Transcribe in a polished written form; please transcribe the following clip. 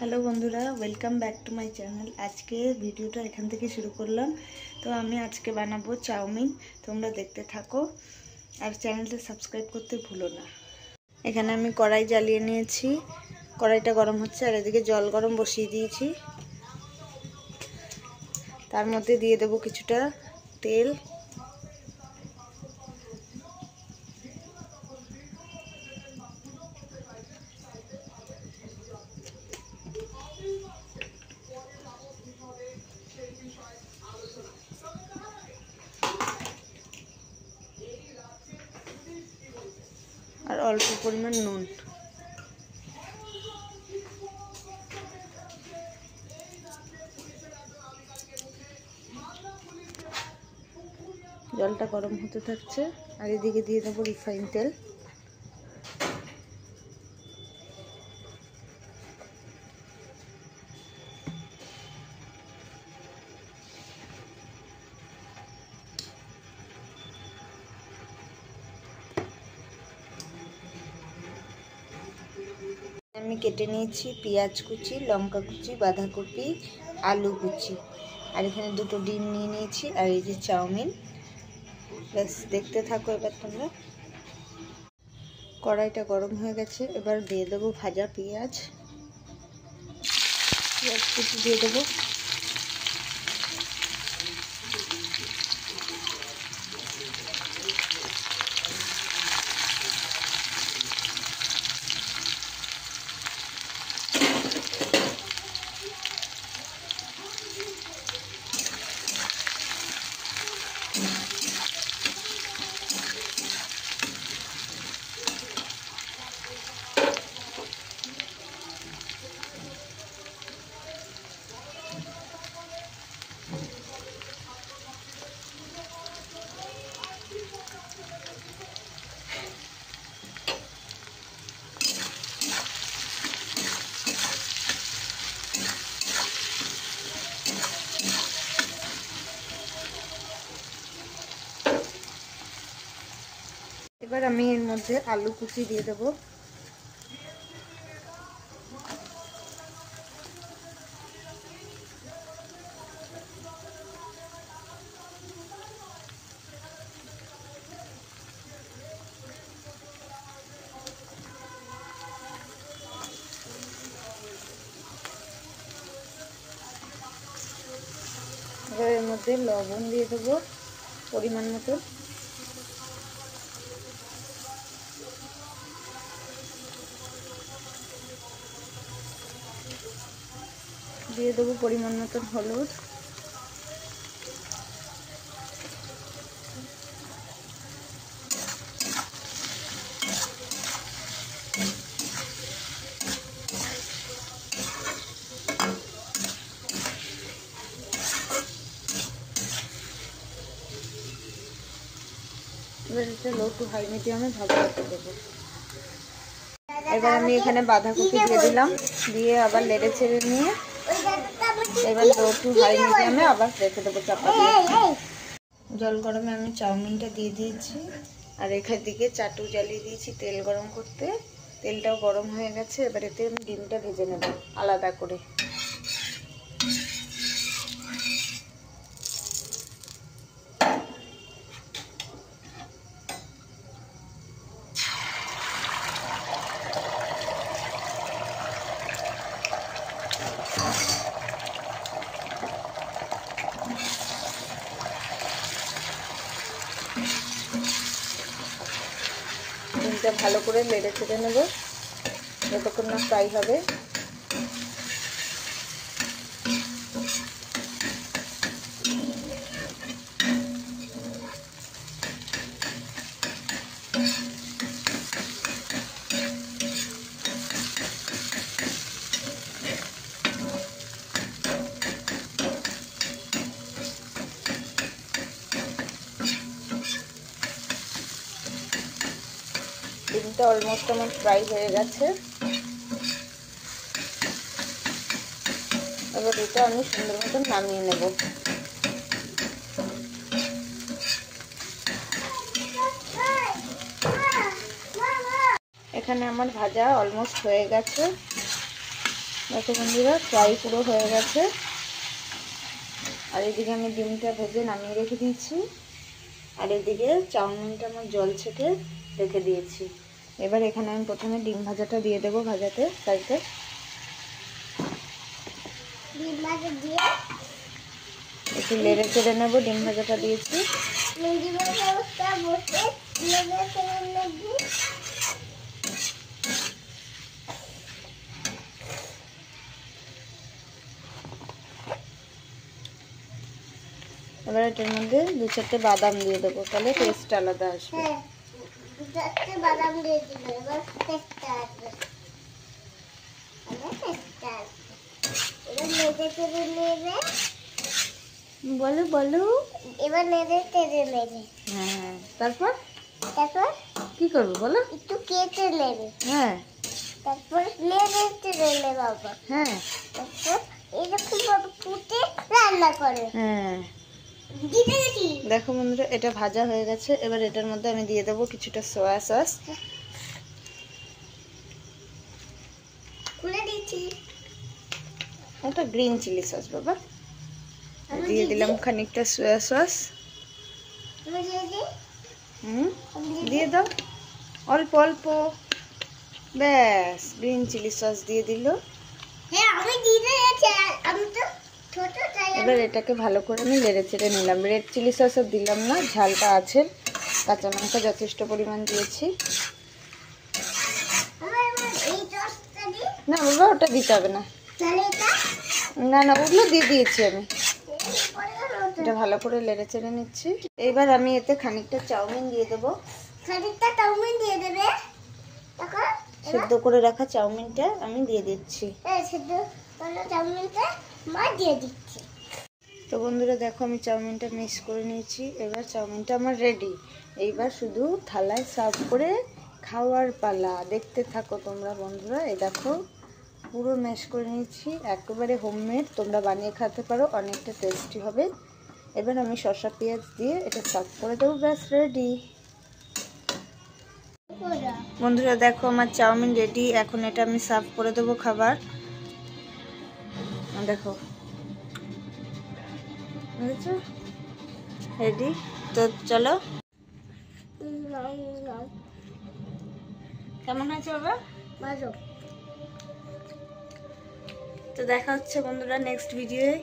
Hello बंधुरा welcome back to my channel. आज के भिडियोटा एखान থেকে शुरू करलाम। तो आमी आज के बानाबो चाउमिन, तोमरा देखते थाको और चैनलटा सबस्क्राइब करते भूलो ना। एखाने आमी कड़ाई जालिए निয়েছি, कड़ाईटा गरम होच्छे और एदिके जल गरम बसिए दिएছি। तार मধ্যে দিয়ে দেব কিছুটা তেল, और अल्प परिमाण नुन। जलटा गरम होते থাকছে और এদিকে দিয়ে দেব রিফাইন তেল। আমি কেটে নিয়েছি পেঁয়াজ কুচি, লঙ্কা কুচি, বাঁধাকপি, আলু কুচি আর এখানে দুটো ডিম নিয়ে নিয়েছি আর এই যে চাউমিন। ব্যাস দেখতে থাকো এবার তোমরা। কড়াইটা গরম হয়ে গেছে, এবার দিয়ে দেবো ভাজা পেঁয়াজ কুচি দিয়ে দেবো। এবার আমি এর মধ্যে আলু কুচি দিয়ে দেব। এবার এর মধ্যে লবণ দিয়ে দেব পরিমাণ মতো। দিয়ে দেবো পরিমাণ মতন হলুদ, এবার এটা লো টু হাই মিডিয়ামে ভাজা করতে দেবো। এবার আমি এখানে বাঁধাকপি দিয়ে দিলাম, দিয়ে আবার নেড়ে ছেড়ে নিয়ে এবার লো টু হাই মিডিয়ামে আবার রেখে দেবো চাপা দিয়ে। জল গরমে আমি চাউমিনটা দিয়ে দিয়েছি আর এখান দিকে চাটু জ্বালিয়ে দিয়েছি তেল গরম করতে। তেলটাও গরম হয়ে গেছে, এবার এতে আমি ডিমটা ভেজে নেব আলাদা করে। ডিমটা ভালো করে নেড়ে ছেড়ে নেব যতক্ষণ না ফ্রাই হবে। ডিমটা অলমোস্ট আমার ফ্রাই হয়ে গেছে। এবার এটা আমি সুন্দর মতন নামিয়ে নেব। এখানে আমার ভাজা অলমোস্ট হয়ে গেছে। দেখো বন্ধুরা ফ্রাই পুরো হয়ে গেছে। আর এদিকে আমি ডিমটা ভেজে নামিয়ে রেখে দিয়েছি, আর এদিকে চাউমিনটা আমার জল ছেঁকে রেখে দিয়েছি। এবার এখানে আমি প্রথমে ডিম ভাজাটা দিয়ে দেবো ভাজাতে সাইডে। একটু নেড়ে চেড়ে নেবো, ডিম ভাজাটা দিয়েছি। এবার এটার মধ্যে 2-4টে বাদাম দিয়ে দেবো, তাহলে টেস্ট আলাদা আসবে। বাদাম দিয়ে দিল, এবার টেস্ট আসবে। বলো বলো, এবার নেড়ে তেড়ে নেবে। হ্যাঁ, তারপর তারপর কি করবো বলো? একটু কেটে নেবে। হ্যাঁ, তারপর নেড়ে তেড়ে নেবে বাবা। হ্যাঁ, তারপর এরকম ভাবে ফুটে রান্না করে। হ্যাঁ। দেখো বন্ধুরা এটা ভাজা হয়ে গেছে। এবার এটার মধ্যে আমি দিয়ে দেবো কিছুটা সয়া সস। খুলে দিচ্ছি। ওটা গ্রিন চিলি সস বাবা। দিয়ে দিলাম খানিকটা সয়া সস। দিয়ে দাও অল্প অল্প, ব্যাস গ্রিন চিলি সস দিয়ে দিল। হ্যাঁ আমি দিয়ে দিয়েছি, আমি তো ছোট চাই। এবার এটাকে ভালো করে আমি নেড়ে চেড়ে নিলাম। রেড চিলি সস আর দিলাম না, ঝালটা আছে। কাঁচা লঙ্কা যথেষ্ট পরিমাণ দিয়েছি। না বাবা ওটা দিতে হবে না, না না ওগুলো দিয়ে দিয়েছি আমি। এটা ভালো করে নেড়ে চেড়ে নিচ্ছি। এবার আমি এতে খানিকটা চাউমিন দিয়ে দেবো। খানিকটা চাউমিন দিয়ে দেবে। সিদ্ধ করে রাখা চাউমিনটা আমি দিয়ে দিচ্ছি। সিদ্ধ করা চাউমিনটা মা দিয়ে দিচ্ছি। তো বন্ধুরা দেখো আমি চাউমিনটা মিক্স করে নিয়েছি। এবার চাউমিনটা আমার রেডি। এইবার শুধু থালায় সার্ভ করে খাওয়ার পালা। দেখতে থাকো তোমরা বন্ধুরা। এই দেখো পুরো ম্যাশ করে নিয়েছি, একেবারে হোমমেড। তোমরা বানিয়ে খেতে পারো, অনেকটা টেস্টি হবে। এবার আমি শসা পেঁয়াজ দিয়ে এটা সার্ভ করে দেবো, ব্যাস রেডি। বন্ধুরা দেখো আমার চাউমিন রেডি। এখন এটা আমি সার্ভ করে দেবো খাবার। দেখো বুঝেছো রেডি। তো চলো, কেমন আছে বাবা? ভালো। তো দেখা হচ্ছে বন্ধুরা নেক্সট ভিডিওয়ে।